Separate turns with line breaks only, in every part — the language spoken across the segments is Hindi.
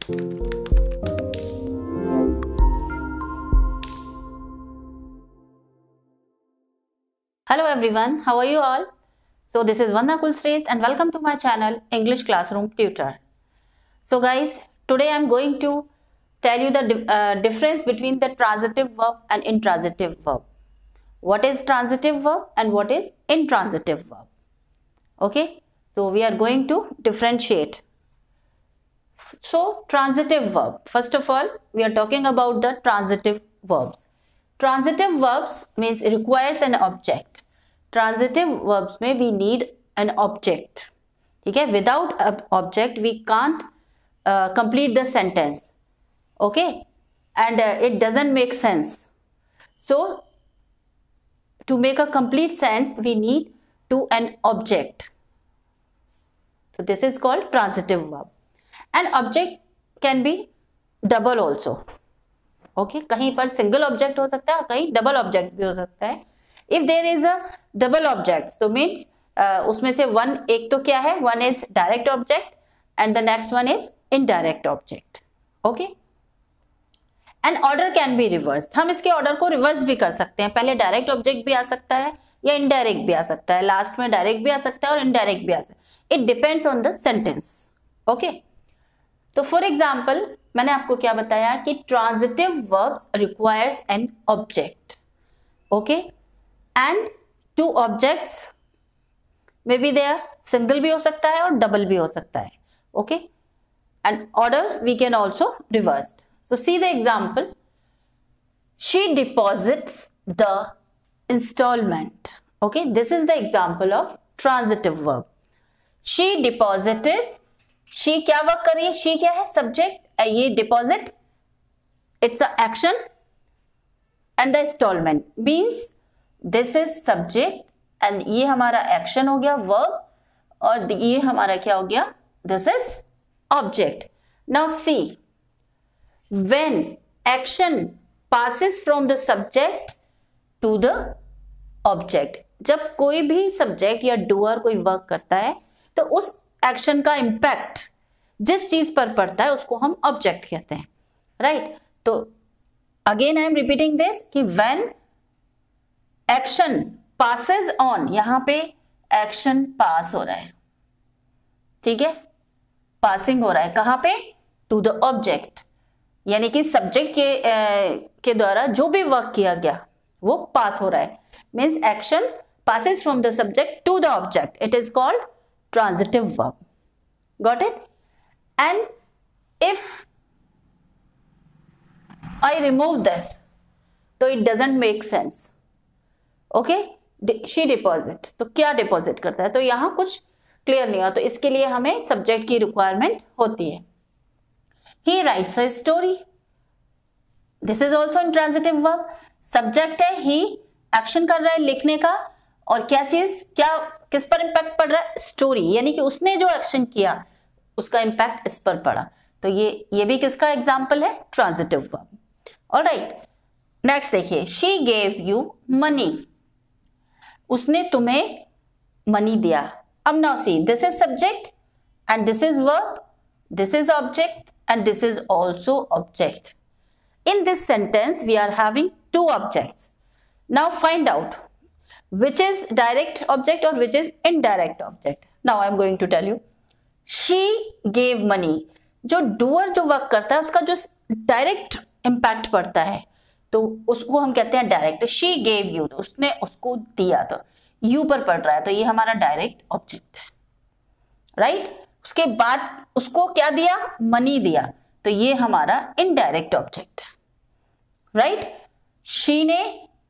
Hello everyone, how are you all? So this is Vandana Kulshrestha and welcome to my channel English Classroom Tutor. So guys, today I am going to tell you the difference between the transitive verb and intransitive verb. What is transitive verb and what is intransitive verb? Okay, so we are going to differentiate. So transitive verb, first of all we are talking about the transitive verbs. Transitive verbs means requires an object. Transitive verbs में we need an object. ठीक है, without an object we can't complete the sentence. Okay, and it doesn't make sense. So to make a complete sense we need to an object. So this is called transitive verb. And object can be double also. Okay कहीं पर सिंगल ऑब्जेक्ट हो सकता है और कहीं डबल ऑब्जेक्ट भी हो सकता है. If there is a double object तो मीन्स उसमें से वन एक तो क्या है, one is direct object and the next one is indirect object. Okay, and order can be reversed. हम इसके ऑर्डर को रिवर्स भी कर सकते हैं. पहले डायरेक्ट ऑब्जेक्ट भी आ सकता है या इनडायरेक्ट भी आ सकता है, लास्ट में डायरेक्ट भी आ सकता है और इनडायरेक्ट भी आ सकता है. It depends on the sentence. Okay, तो फॉर एग्जाम्पल मैंने आपको क्या बताया कि transitive verbs requires an object. Okay, and two objects may be there, single भी हो सकता है और डबल भी हो सकता है. Okay, and order we can also reverse. So see the example, she deposits the instalment. Okay, this is the example of transitive verb. She deposits, she क्या वर्क कर रही है, शी क्या है, सब्जेक्ट, ये deposit it's a action and the instalment means this is subject and ये हमारा एक्शन हो गया वर्ब और ये हमारा क्या हो गया, this is object. Now see, when action passes from the subject to the object, जब कोई भी सब्जेक्ट या डूअर कोई वर्क करता है तो उस एक्शन का इंपैक्ट जिस चीज पर पड़ता है उसको हम ऑब्जेक्ट कहते हैं. राइट, तो again I am repeating this कि व्हेन एक्शन पासेस ऑन, यहां पे एक्शन पास हो रहा है. ठीक है, पासिंग हो रहा है कहां पे, टू द ऑब्जेक्ट, यानी कि सब्जेक्ट के द्वारा जो भी वर्क किया गया वो पास हो रहा है. Means action passes from the subject to the object. It is called transitive verb. Got it? And if I remove this, तो it doesn't make sense. Okay? She deposit, तो क्या डिपॉजिट करता है, तो यहां कुछ क्लियर नहीं हुआ, तो इसके लिए हमें सब्जेक्ट की रिक्वायरमेंट होती है. He writes a story. This is also intransitive verb. Subject है, he एक्शन कर रहा है लिखने का, और क्या चीज, क्या किस पर इंपैक्ट पड़ रहा है, स्टोरी, यानी कि उसने जो एक्शन किया उसका इंपैक्ट इस पर पड़ा. तो ये भी किसका एग्जांपल है, ट्रांजिटिव वर्ब. ऑलराइट, नेक्स्ट देखिए, शी गेव यू मनी. उसने तुम्हें मनी दिया. अब now see, this is subject and this is verb, this is object and this is also object. In this sentence we are having two objects. Now find out which is direct object or which is indirect object. Now I am going to tell you. She gave money. जो doer जो वर्क करता है उसका जो डायरेक्ट इम्पैक्ट पड़ता है तो उसको हम कहते हैं डायरेक्ट. तो she gave you, तो उसने उसको दिया, तो यू पर पड़ रहा है, तो ये हमारा डायरेक्ट ऑब्जेक्ट है. राइट, उसके बाद उसको क्या दिया, मनी दिया, तो ये हमारा इनडायरेक्ट ऑब्जेक्ट है. राइट, she ने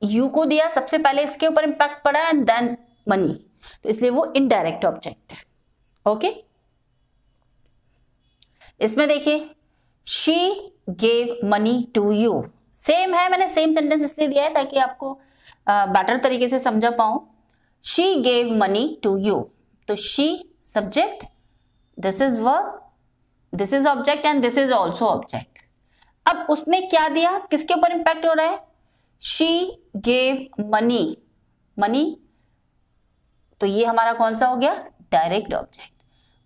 यू को दिया, सबसे पहले इसके ऊपर इंपैक्ट पड़ा एंड देन मनी, तो इसलिए वो इनडायरेक्ट ऑब्जेक्ट है. ओके, इसमें देखिए, she gave money to you. Same है, मैंने सेम सेंटेंस इसलिए दिया है ताकि आपको बेटर तरीके से समझा पाऊं. She gave money to you, तो she subject, this is verb, this is object and this is also object. अब उसने क्या दिया, किसके ऊपर इंपैक्ट हो रहा है, She gave money. मनी, तो ये हमारा कौन सा हो गया, डायरेक्ट ऑब्जेक्ट,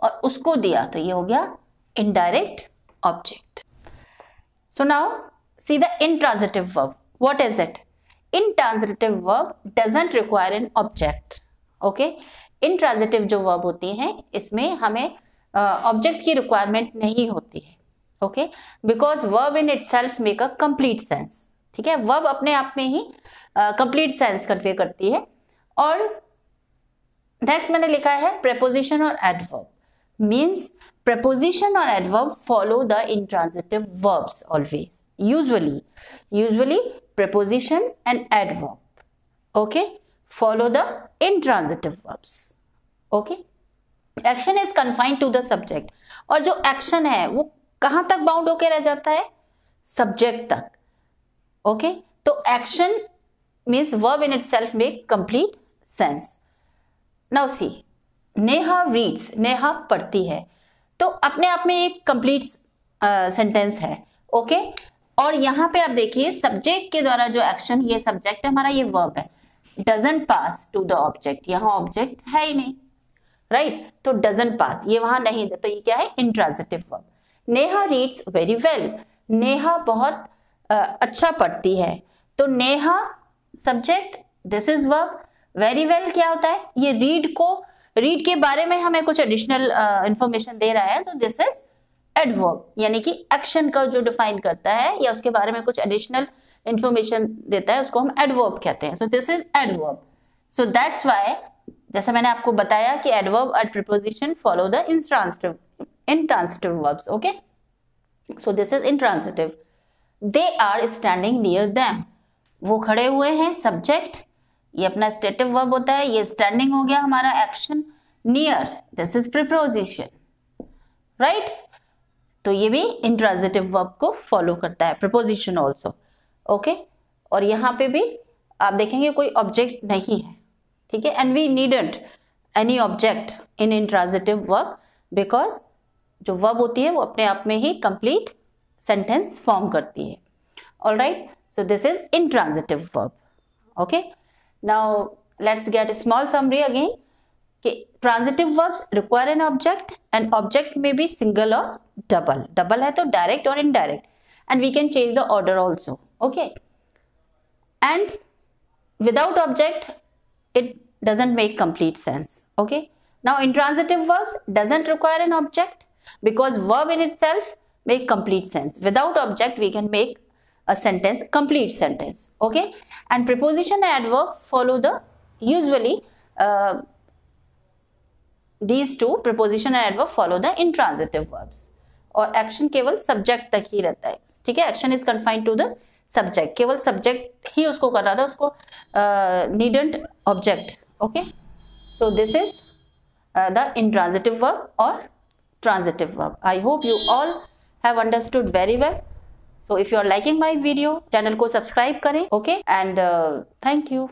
और उसको दिया तो ये हो गया indirect object. So now see the intransitive verb. What is it? Intransitive verb doesn't require an object. Okay, intransitive जो verb होती हैं इसमें हमें object की requirement नहीं होती है. Okay, because verb in itself make a complete sense. ठीक है, verb अपने आप में ही complete sense convey करती है. और next मैंने लिखा है preposition और adverb. Means preposition or adverb follow the intransitive verbs always. Usually preposition and adverb, okay, follow the intransitive verbs. Okay, action is confined to the subject. और जो action है वो कहां तक बाउंड होके रह जाता है? Subject तक. Okay, तो action means verb in itself make complete sense. Now see, Neha reads, Neha पढ़ती है, तो अपने आप में एक कंप्लीट सेंटेंस है. ओके, और यहाँ पे आप देखिए सब्जेक्ट के द्वारा जो एक्शन, ये सब्जेक्ट है हमारा, ये वर्ब है. Doesn't pass to the object, यहाँ ऑब्जेक्ट है ही नहीं, राइट, तो डजंट पास ये वहां नहीं है, तो ये क्या है? Intransitive verb. Neha reads very well, Neha बहुत अच्छा पढ़ती है, तो Neha subject, this is verb. Very well क्या होता है? ये रीड के बारे में हमें कुछ एडिशनल इंफॉर्मेशन दे रहा है, तो दिस इज एडवर्ब, यानी कि एक्शन का जो डिफाइन करता है या उसके बारे में कुछ एडिशनल इंफॉर्मेशन देता है, उसको हम एडवर्ब कहते हैं. So this is adverb. So that's why, जैसा मैंने आपको बताया कि adverb and preposition follow the intransitive verbs. Okay, so this is intransitive. They are standing near them, वो खड़े हुए हैं, सब्जेक्ट, ये अपना स्टेटिव वर्ब होता है, ये स्टैंडिंग हो गया हमारा action. Near, this is preposition, right, तो ये भी इंट्रांजिटिव वर्ब को फॉलो करता है, प्रीपोजिशन ऑल्सो. ओके, और यहाँ पे भी आप देखेंगे कोई ऑब्जेक्ट नहीं है, ठीक है, and we needn't any object in intransitive verb, because जो वर्ब होती है वो अपने आप में ही कंप्लीट सेंटेंस फॉर्म करती है. Alright, so this is intransitive verb. Okay, now let's get a small summary again. कि transitive verbs require an object and object may be single or double. Double है तो direct or indirect, and we can change the order also. Okay, and without object it doesn't make complete sense. Okay, now intransitive verbs doesn't require an object because verb in itself make complete sense. Without object we can make a sentence, complete sentence. Okay, and preposition and adverb follow the usually these two, preposition and adverb follow the intransitive verbs. और action केवल subject तक ही रहता है, ठीक है, action is confined to the subject, केवल subject ही उसको कर रहा था, उसको needn't object. Okay, so this is the intransitive verb or transitive verb. I hope you all have understood very well. So if you are liking my video, channel को subscribe करें. Okay, and thank you.